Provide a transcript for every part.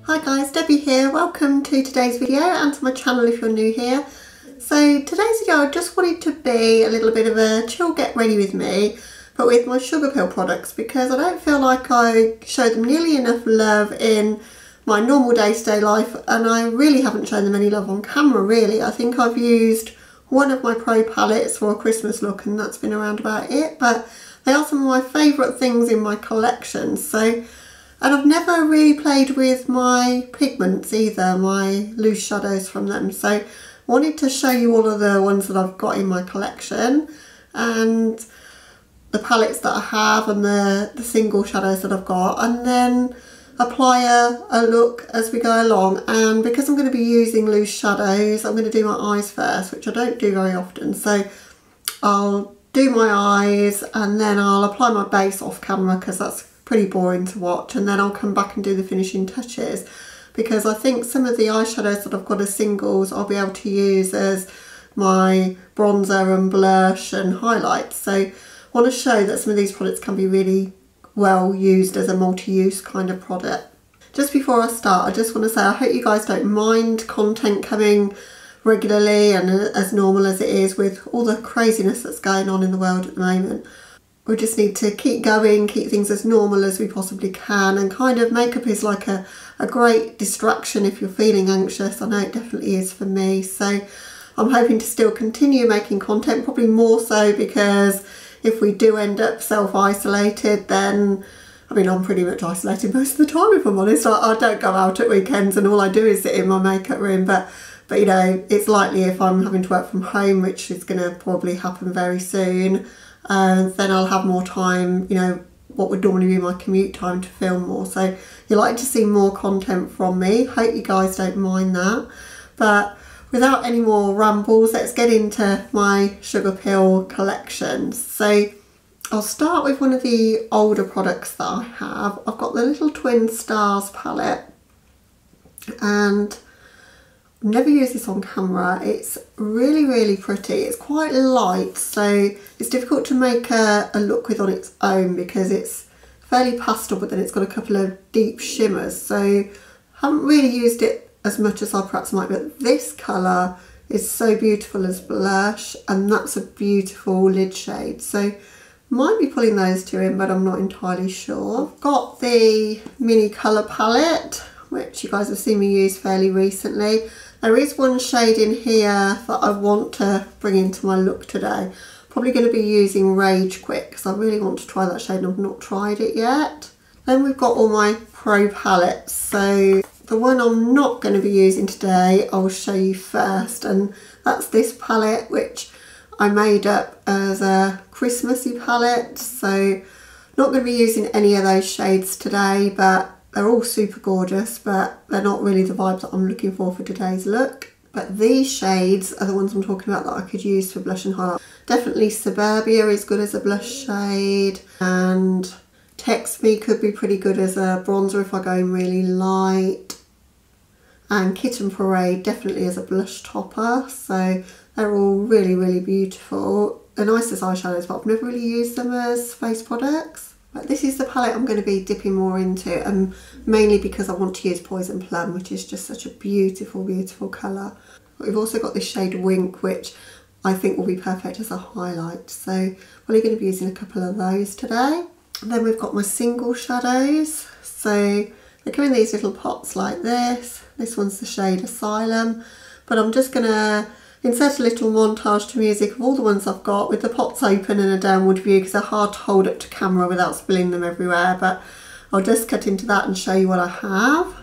Hi guys, Debbie here. Welcome to today's video and to my channel if you're new here. So today's video I just wanted to be a little bit of a chill get ready with me, but with my Sugarpill products, because I don't feel like I show them nearly enough love in my normal day-to-day life, and I really haven't shown them any love on camera really. I think I've used one of my pro palettes for a Christmas look and that's been around about it, but they are some of my favourite things in my collection. And I've never really played with my pigments either, my loose shadows from them. So I wanted to show you all of the ones that I've got in my collection and the palettes that I have and the single shadows that I've got, and then apply a look as we go along. And because I'm going to be using loose shadows, I'm going to do my eyes first, which I don't do very often. So I'll do my eyes and then I'll apply my base off camera because that's pretty boring to watch, and then I'll come back and do the finishing touches, because I think some of the eyeshadows that I've got as singles I'll be able to use as my bronzer and blush and highlights. So I want to show that some of these products can be really well used as a multi-use kind of product. Just before I start, I just want to say I hope you guys don't mind content coming regularly and as normal as it is with all the craziness that's going on in the world at the moment. We just need to keep going, keep things as normal as we possibly can, and kind of makeup is like a great distraction if you're feeling anxious. I know it definitely is for me. So I'm hoping to still continue making content, probably more so because if we do end up self-isolated, then, I mean, I'm pretty much isolated most of the time if I'm honest. I don't go out at weekends and all I do is sit in my makeup room, but you know, it's likely if I'm having to work from home, which is going to probably happen very soon, then I'll have more time, you know, what would normally be my commute time, to film more. So you're likely to see more content from me. Hope you guys don't mind that. But without any more rambles, let's get into my Sugarpill collection. So I'll start with one of the older products that I have. I've got the little Twin Stars palette, and I've never used this on camera. It's really pretty. It's quite light, so it's difficult to make a look with on its own because it's fairly pastel, but then it's got a couple of deep shimmers. So I haven't really used it as much as I perhaps might, but this colour is so beautiful as blush, and that's a beautiful lid shade. So might be pulling those two in, but I'm not entirely sure. I've got the mini colour palette, which you guys have seen me use fairly recently. There is one shade in here that I want to bring into my look today. Probably going to be using Rage Quit because I really want to try that shade and I've not tried it yet. Then we've got all my pro palettes. So the one I'm not going to be using today I'll show you first, and that's this palette which I made up as a Christmassy palette. So not going to be using any of those shades today, but they're all super gorgeous, but they're not really the vibe that I'm looking for today's look. But these shades are the ones I'm talking about that I could use for blush and highlight. Definitely Suburbia is good as a blush shade, and Text Me could be pretty good as a bronzer if I go in really light. And Kitten Parade definitely as a blush topper. So they're all really beautiful. They're nice as eyeshadows, but I've never really used them as face products. But this is the palette I'm going to be dipping more into, and mainly because I want to use Poison Plum, which is just such a beautiful colour. We've also got this shade Wink, which I think will be perfect as a highlight. So I'm only going to be using a couple of those today. And then we've got my single shadows. So they come in these little pots like this. This one's the shade Asylum, but I'm just going to insert a little montage to music of all the ones I've got with the pots open and a downward view because they're hard to hold up to camera without spilling them everywhere, but I'll just cut into that and show you what I have.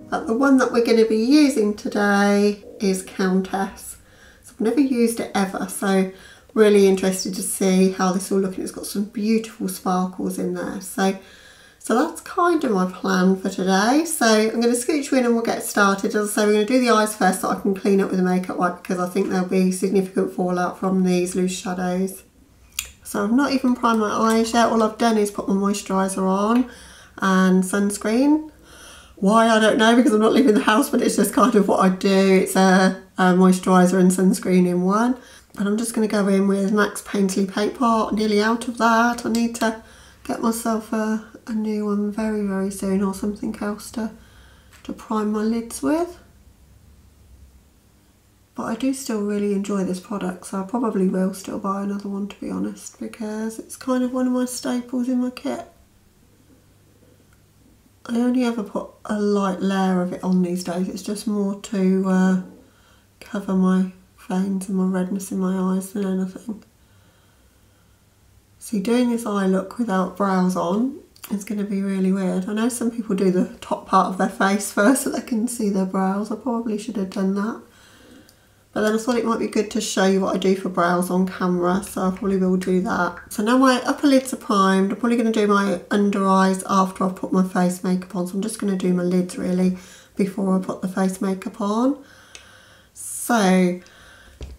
But the one that we're going to be using today is Countess. So I've never used it ever, so really interested to see how this will look, and it's got some beautiful sparkles in there. So that's kind of my plan for today. So I'm going to scooch you in and we'll get started. As I say, we're going to do the eyes first so I can clean up with the makeup wipe because I think there'll be significant fallout from these loose shadows. So I've not even primed my eyes yet. All I've done is put my moisturiser on and sunscreen. Why, I don't know, because I'm not leaving the house, but it's just kind of what I do. It's a moisturiser and sunscreen in one. But I'm just going to go in with Max Painterly Paint Pot. Nearly out of that. I need to get myself a new one very, very soon, or something else to prime my lids with. But I do still really enjoy this product, so I probably will still buy another one, to be honest, because it's kind of one of my staples in my kit. I only ever put a light layer of it on these days. It's just more to cover my veins and my redness in my eyes than anything. See, doing this eye look without brows on is going to be really weird. I know some people do the top part of their face first so they can see their brows. I probably should have done that. But then I thought it might be good to show you what I do for brows on camera, so I probably will do that. So now my upper lids are primed. I'm probably going to do my under eyes after I've put my face makeup on. So I'm just going to do my lids really before I put the face makeup on. So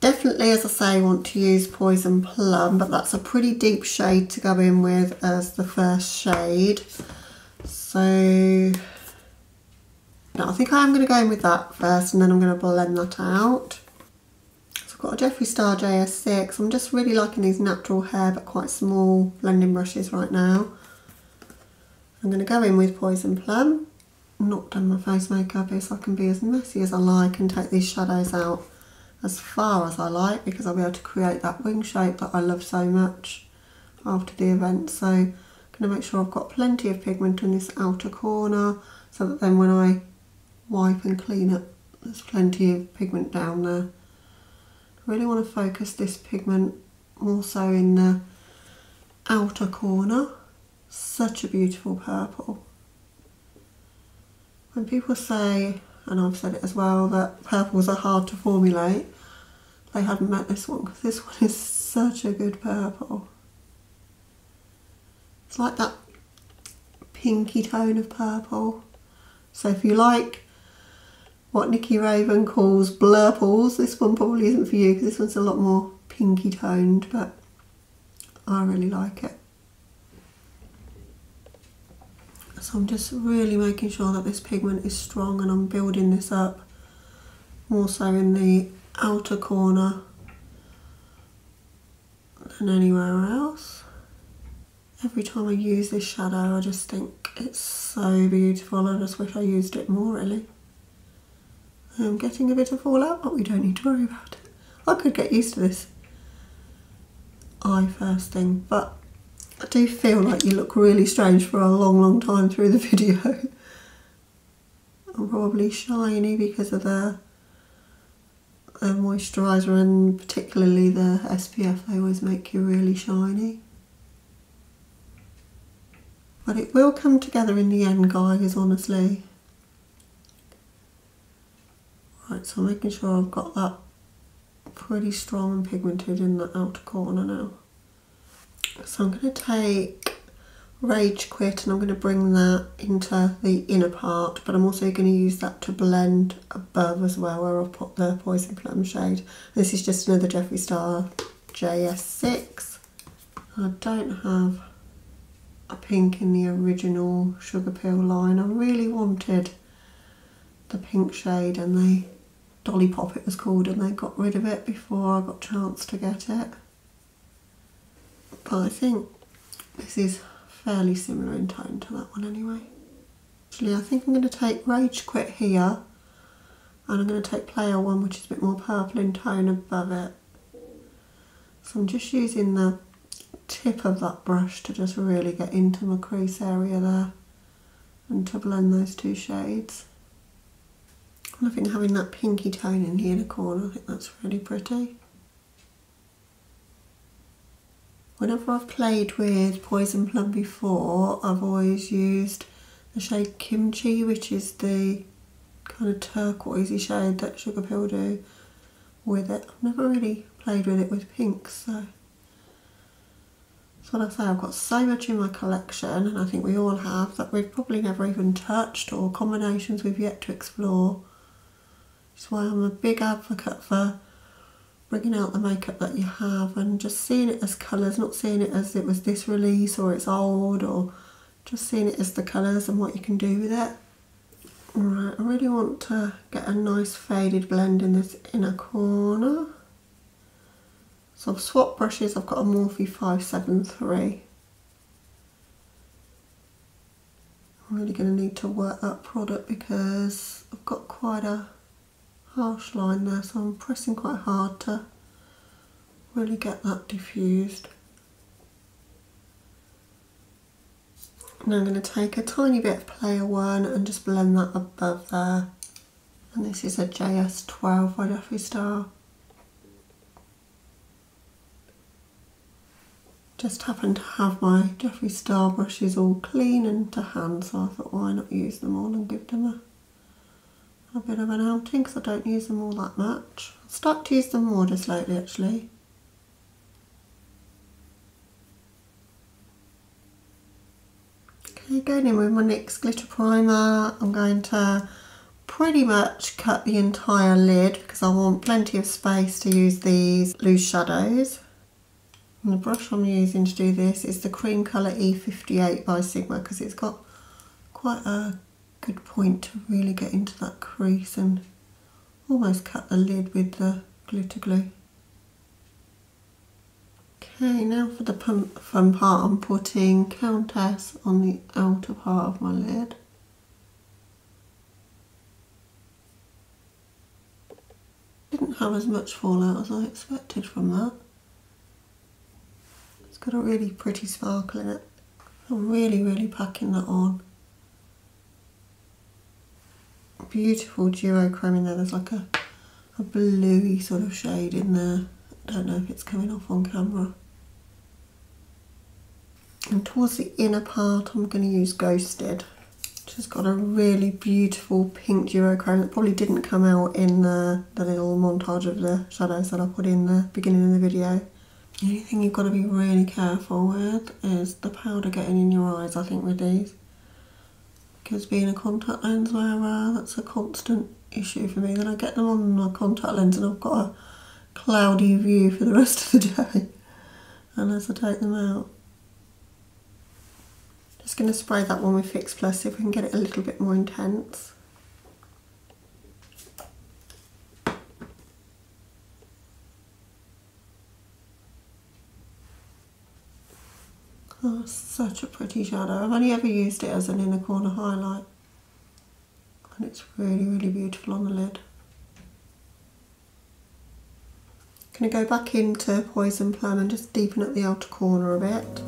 definitely, as I say, I want to use Poison Plum, but that's a pretty deep shade to go in with as the first shade. So no, I think I am going to go in with that first, and then I'm going to blend that out. Got a Jeffree Star JS6. I'm just really liking these natural hair but quite small blending brushes right now. I'm going to go in with Poison Plum. I've not done my face makeup here, so I can be as messy as I like and take these shadows out as far as I like, because I'll be able to create that wing shape that I love so much after the event. So I'm going to make sure I've got plenty of pigment in this outer corner, so that then when I wipe and clean it, there's plenty of pigment down there. I really want to focus this pigment more so in the outer corner. Such a beautiful purple. When people say, and I've said it as well, that purples are hard to formulate, they hadn't met this one, because this one is such a good purple. It's like that pinky tone of purple. So if you like what Nikki Raven calls blurples, this one probably isn't for you, because this one's a lot more pinky toned, but I really like it. So I'm just really making sure that this pigment is strong, and I'm building this up more so in the outer corner than anywhere else. Every time I use this shadow I just think it's so beautiful. I just wish I used it more really. I'm getting a bit of fallout, but we don't need to worry about it. I could get used to this eye first thing, but I do feel like you look really strange for a long time through the video. I'm probably shiny because of the moisturiser, and particularly the SPF. They always make you really shiny. But it will come together in the end, guys, honestly. Right, so I'm making sure I've got that pretty strong and pigmented in the outer corner now. So I'm going to take Rage Quit and I'm going to bring that into the inner part, but I'm also going to use that to blend above as well, where I've put the Poison Plum shade. This is just another Jeffree Star JS6. I don't have a pink in the original Sugarpill line. I really wanted the pink shade, and they Dolly Pop it was called, and they got rid of it before I got a chance to get it. But I think this is fairly similar in tone to that one anyway. Actually, I think I'm going to take Rage Quit here, and I'm going to take Player One, which is a bit more purple in tone, above it. So I'm just using the tip of that brush to just really get into my crease area there and to blend those two shades. I'm loving having that pinky tone in the inner corner. I think that's really pretty. Whenever I've played with Poison Plum before, I've always used the shade Kimchi, which is the kind of turquoisey shade that Sugarpill do with it. I've never really played with it with pinks, so that's what I say. I've got so much in my collection, and I think we all have, that we've probably never even touched, or combinations we've yet to explore. That's why I'm a big advocate for bringing out the makeup that you have and just seeing it as colours, not seeing it as it was this release or it's old, or just seeing it as the colours and what you can do with it. Right, I really want to get a nice faded blend in this inner corner. So I've swapped brushes, I've got a Morphe 573. I'm really going to need to work that product because I've got quite a harsh line there, so I'm pressing quite hard to really get that diffused. Now I'm going to take a tiny bit of Player One and just blend that above there. And this is a JS12 by Jeffree Star. Just happen to have my Jeffree Star brushes all clean and to hand, so I thought why not use them all and give them a bit of an outing, because I don't use them all that much. I've started to use them more just lately actually. Okay, going in with my NYX glitter primer, I'm going to pretty much cut the entire lid because I want plenty of space to use these loose shadows. And the brush I'm using to do this is the cream colour E58 by Sigma, because it's got quite a good point to really get into that crease and almost cut the lid with the glitter glue. Okay, now for the fun part, I'm putting Countess on the outer part of my lid. Didn't have as much fallout as I expected from that. It's got a really pretty sparkle in it. I'm really packing that on. Beautiful duochrome in there. There's like a bluey sort of shade in there. I don't know if it's coming off on camera. And towards the inner part I'm going to use Ghosted, which has got a really beautiful pink duochrome that probably didn't come out in the little montage of the shadows that I put in the beginning of the video. The only thing you've got to be really careful with is the powder getting in your eyes, I think, with these. Because being a contact lens wearer, that's a constant issue for me. Then I get them on my contact lens and I've got a cloudy view for the rest of the day unless I take them out. Just going to spray that one with Fix Plus, see if we can get it a little bit more intense. Oh, such a pretty shadow. I've only ever used it as an inner corner highlight. And it's really beautiful on the lid. Going to go back into Poison Plum and just deepen up the outer corner a bit.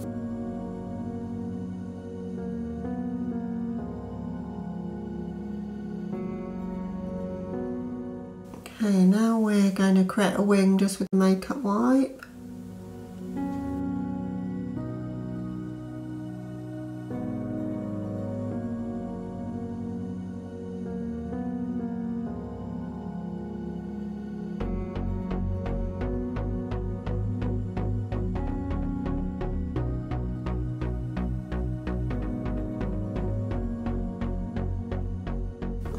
Okay, now we're going to create a wing just with the makeup wipe.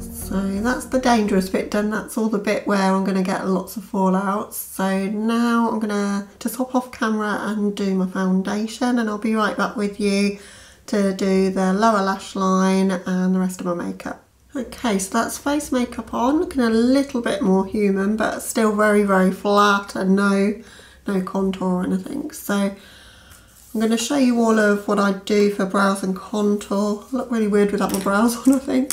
So that's the dangerous bit done. That's all the bit where I'm going to get lots of fallouts. So now I'm going to just hop off camera and do my foundation, and I'll be right back with you to do the lower lash line and the rest of my makeup. Okay, so that's face makeup on, looking a little bit more human, but still very flat and no contour or anything. So I'm going to show you all of what I do for brows and contour. I look really weird without my brows on, I think.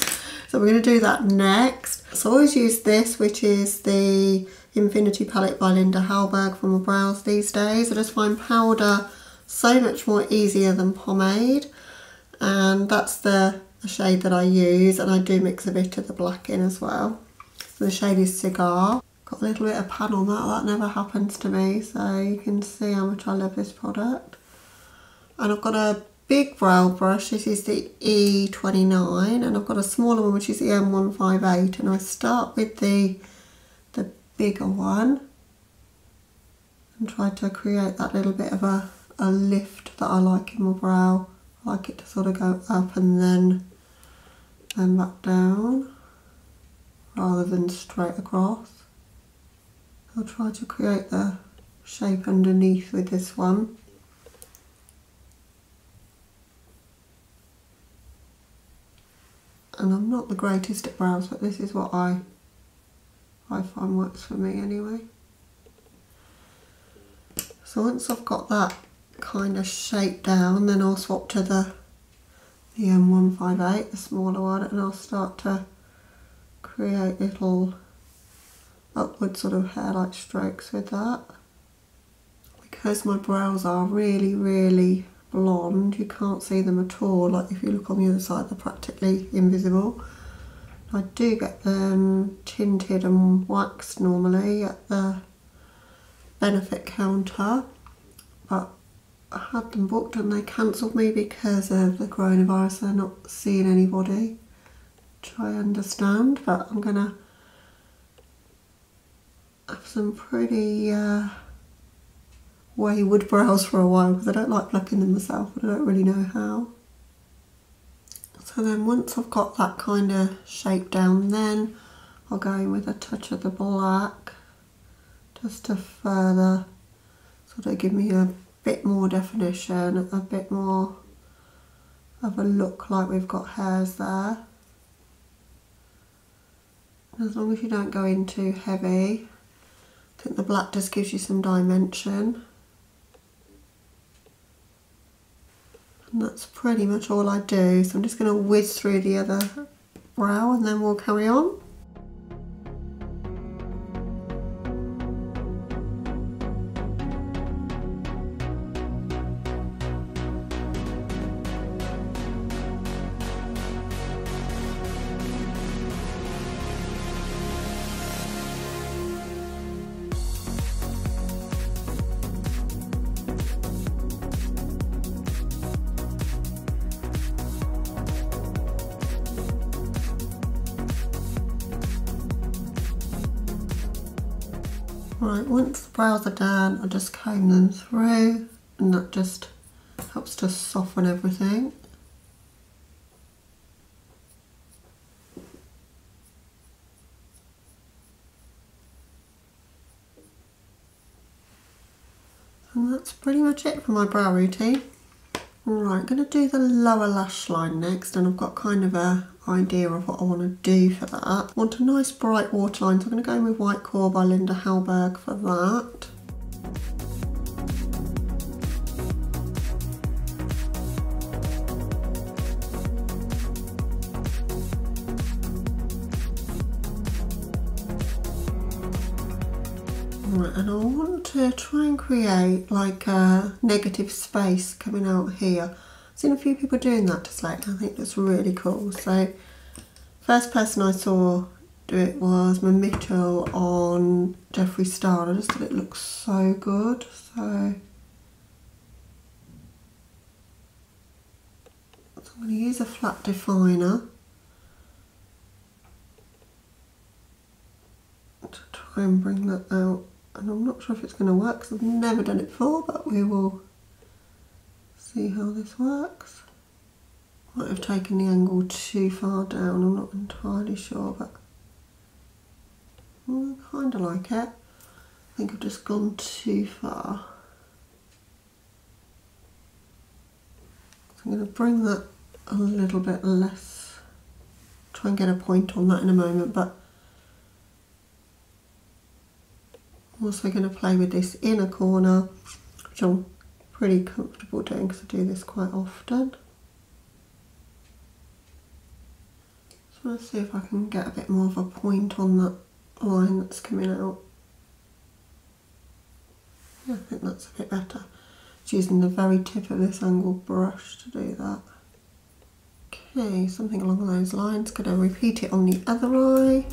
So we're going to do that next. So I always use this, which is the Infinity palette by Linda Hallberg for my brows these days. I just find powder so much more easier than pomade, and that's the shade that I use, and I do mix a bit of the black in as well. So the shade is Cigar. Got a little bit of pan on that never happens to me, so you can see how much I love this product. And I've got a big brow brush. This is the E29, and I've got a smaller one which is the M158, and I start with the bigger one and try to create that little bit of a lift that I like in my brow. I like it to sort of go up and then back down rather than straight across. I'll try to create the shape underneath with this one. And I'm not the greatest at brows, but this is what I find works for me anyway. So once I've got that kind of shape down, then I'll swap to the M158, the smaller one, and I'll start to create little upward sort of hair-like strokes with that. Because my brows are really, really blonde, you can't see them at all. Like if you look on the other side, they're practically invisible. I do get them tinted and waxed normally at the benefit counter, but I had them booked and they cancelled me because of the coronavirus. They're not seeing anybody, which I understand, but I'm gonna have some pretty wayward brows for a while because I don't like plucking them myself, but I don't really know how. So then once I've got that kind of shape down, then I'll go in with a touch of the black just to further sort of give me a bit more definition, a bit more of a look like we've got hairs there. And as long as you don't go in too heavy, I think the black just gives you some dimension. And that's pretty much all I do. So I'm just going to whiz through the other brow and then we'll carry on. Right, once the brows are done, I just comb them through and that just helps to soften everything. And that's pretty much it for my brow routine. Right, I'm going to do the lower lash line next, and I've got kind of a idea of what I want to do for that. I want a nice bright waterline, so I'm going to go in with White Core by Linda Hallberg for that. Right, and I want to try and create like a negative space coming out here. I've seen a few people doing that just lately. I think that's really cool. So first person I saw do it was Mitchell on Jeffree Star. I just thought it looks so good. So I'm going to use a flat definer to try and bring that out. And I'm not sure if it's going to work because I've never done it before, but we will see how this works. Might have taken the angle too far down, I'm not entirely sure, but I kind of like it. I think I've just gone too far. So I'm going to bring that a little bit less, try and get a point on that in a moment, but I'm also going to play with this inner corner, which I'm pretty comfortable doing because I do this quite often. So let's see if I can get a bit more of a point on that line that's coming out. Yeah, I think that's a bit better. Just using the very tip of this angled brush to do that. Okay, something along those lines. Going to repeat it on the other eye.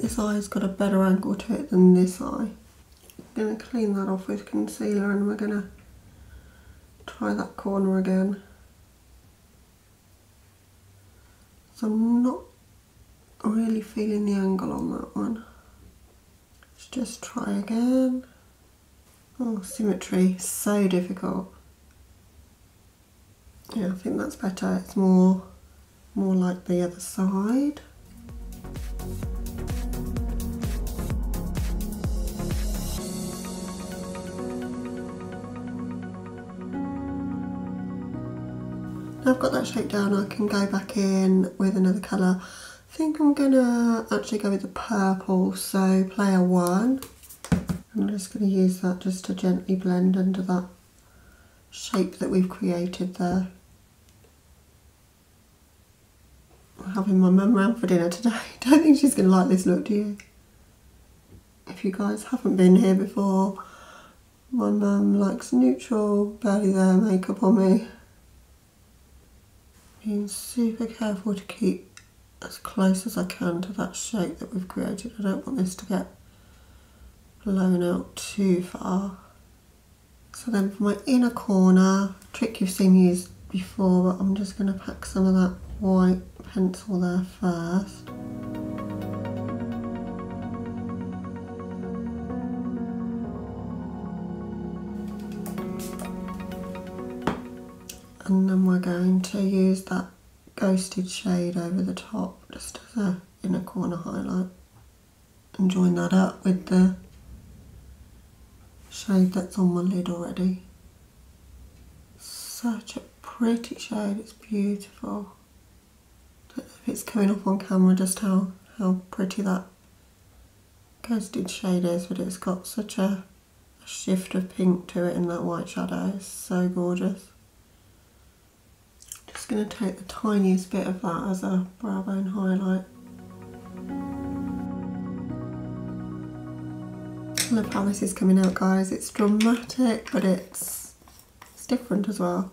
This eye's got a better angle to it than this eye. I'm going to clean that off with concealer and we're going to try that corner again. So I'm not really feeling the angle on that one. just try again. Oh, symmetry, so difficult. Yeah, I think that's better. It's more like the other side. Now I've got that shape down, I can go back in with another colour. I think I'm gonna actually go with the purple, so player 1. I'm just going to use that just to gently blend under that shape that we've created there. I'm having my mum round for dinner today. Don't think she's going to like this look, do you? If you guys haven't been here before, my mum likes neutral, barely there makeup on me. Being super careful to keep as close as I can to that shape that we've created. I don't want this to get blown out too far. So then for my inner corner, trick you've seen me use before, but I'm just going to pack some of that white pencil there first. And then we're going to use that ghosted shade over the top just as an inner corner highlight and join that up with the shade that's on my lid already. Such a pretty shade, it's beautiful. Don't know if it's coming up on camera just how pretty that ghosted shade is, but it's got such a shift of pink to it in that white shadow. It's so gorgeous. Just going to take the tiniest bit of that as a brow bone highlight. I love how this is coming out, guys. It's dramatic, but it's different as well.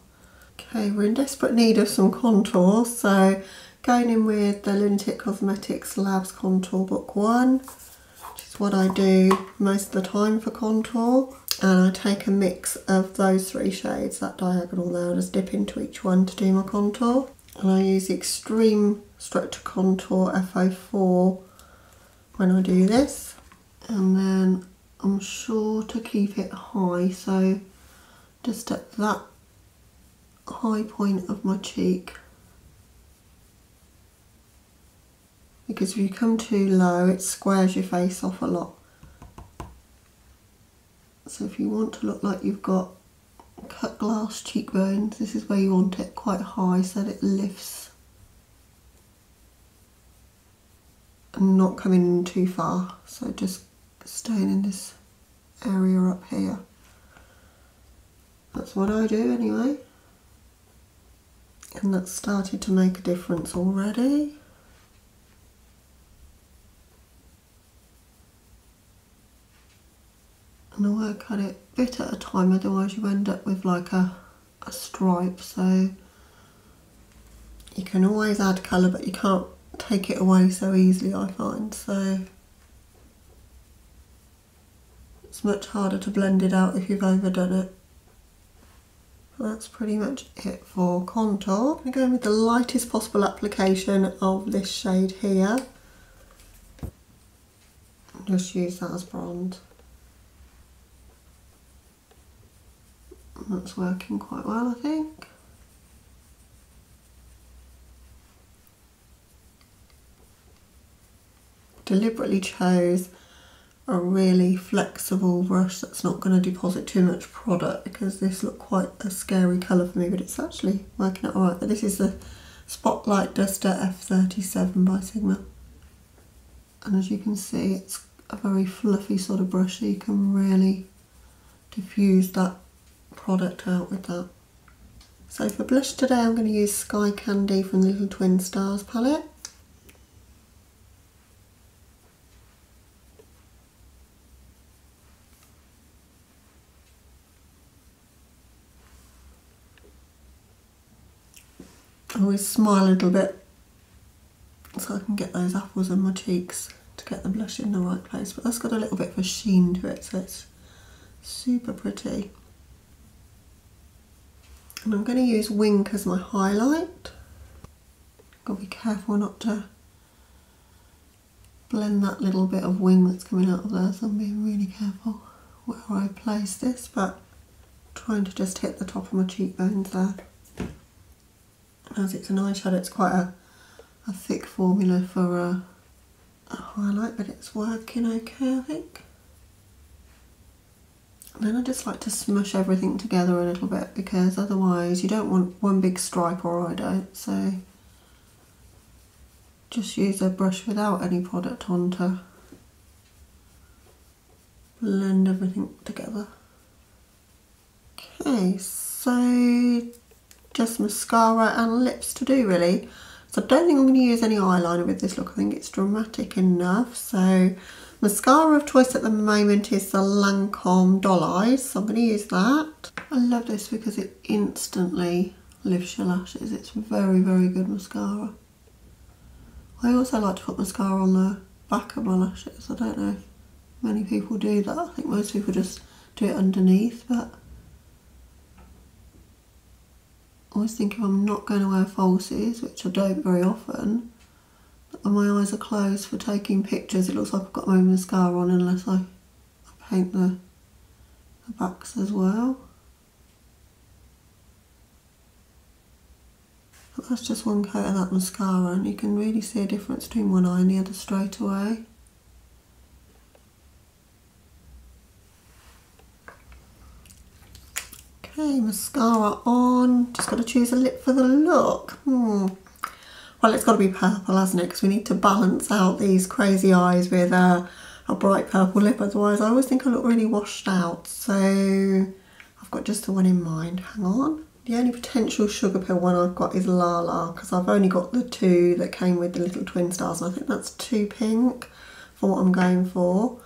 Okay, we're in desperate need of some contour, so going in with the Lunatic Cosmetics Labs Contour Book 1, which is what I do most of the time for contour. And I take a mix of those 3 shades, that diagonal there, I just dip into each one to do my contour. And I use the Extreme Structure Contour FO4 when I do this. And then I'm sure to keep it high, so just at that high point of my cheek. Because if you come too low, it squares your face off a lot. So if you want to look like you've got cut glass cheekbones, this is where you want it quite high so that it lifts and not coming in too far. So just staying in this area up here. That's what I do anyway. And that's started to make a difference already. And I work at it a bit at a time, otherwise you end up with like a stripe. So you can always add colour, but you can't take it away so easily, I find. So it's much harder to blend it out if you've overdone it. That's pretty much it for contour. I'm going with the lightest possible application of this shade here. Just use that as bronze. That's working quite well, I think. Deliberately chose a really flexible brush that's not going to deposit too much product, because this looked quite a scary colour for me, but it's actually working out alright. But this is the Spotlight Duster F37 by Sigma. And as you can see, it's a very fluffy sort of brush, so you can really diffuse that product out with that. So for blush today, I'm going to use Sky Candy from the Little Twin Stars palette. I always smile a little bit so I can get those apples on my cheeks to get the blush in the right place, but that's got a little bit of a sheen to it, so it's super pretty. And I'm going to use Wink as my highlight. Got to be careful not to blend that little bit of wing that's coming out of there, so I'm being really careful where I place this, but trying to just hit the top of my cheekbones there. As it's an eyeshadow, it's quite a thick formula for a highlight, but it's working okay, I think. And then I just like to smush everything together a little bit, because otherwise you don't want one big stripe, or I don't, so just use a brush without any product on to blend everything together. Okay, so just mascara and lips to do really. So I don't think I'm going to use any eyeliner with this look. I think it's dramatic enough. So mascara of choice at the moment is the Lancome Doll Eyes, so I'm going to use that. I love this because it instantly lifts your lashes. It's very, very good mascara. I also like to put mascara on the back of my lashes. I don't know if many people do that. I think most people just do it underneath, but I always think if I'm not going to wear falsies, which I don't very often, and my eyes are closed for taking pictures, it looks like I've got my mascara on unless I paint the backs as well. But that's just one coat of that mascara, and you can really see a difference between one eye and the other straight away. Okay, mascara on. Just got to choose a lip for the look. Well, it's got to be purple, hasn't it? Because we need to balance out these crazy eyes with a bright purple lip. Otherwise, I always think I look really washed out. So I've got just the one in mind. Hang on. The only potential Sugarpill one I've got is Lala, because I've only got the two that came with the little twin stars, and I think that's too pink for what I'm going for.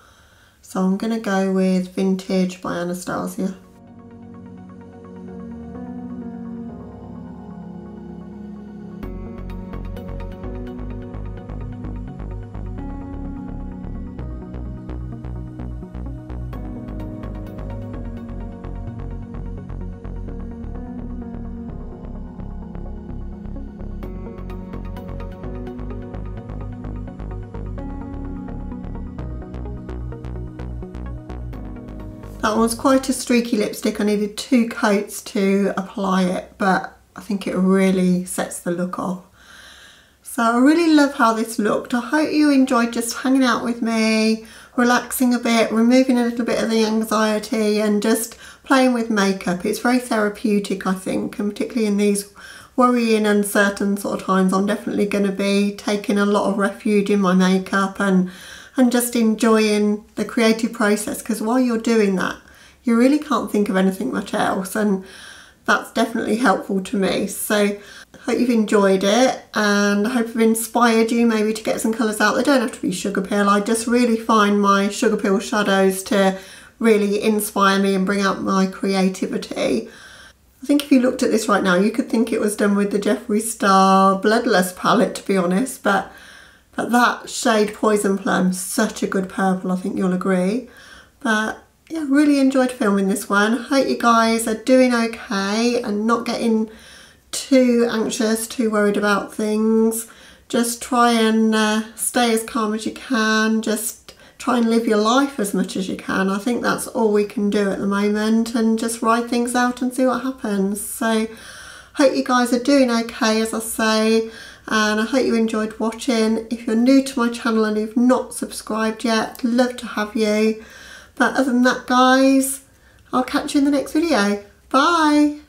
So I'm going to go with Vintage by Anastasia. That was quite a streaky lipstick. I needed 2 coats to apply it, but I think it really sets the look off. So I really love how this looked. I hope you enjoyed just hanging out with me, relaxing a bit, removing a little bit of the anxiety and just playing with makeup. It's very therapeutic, I think, and particularly in these worrying, uncertain sort of times, I'm definitely going to be taking a lot of refuge in my makeup and just enjoying the creative process, because while you're doing that you really can't think of anything much else, and that's definitely helpful to me. So I hope you've enjoyed it, and I hope I've inspired you maybe to get some colours out. They don't have to be Sugarpill. I just really find my Sugarpill shadows to really inspire me and bring out my creativity. I think if you looked at this right now you could think it was done with the Jeffree Star Bloodlust palette, to be honest, but that shade Poison Plum, such a good purple, I think you'll agree. But yeah, really enjoyed filming this one. Hope you guys are doing okay and not getting too anxious, too worried about things. Just try and stay as calm as you can. Just try and live your life as much as you can. I think that's all we can do at the moment, and just ride things out and see what happens. So hope you guys are doing okay, as I say. And I hope you enjoyed watching. If you're new to my channel and you've not subscribed yet, I'd love to have you. But other than that, guys, I'll catch you in the next video. Bye!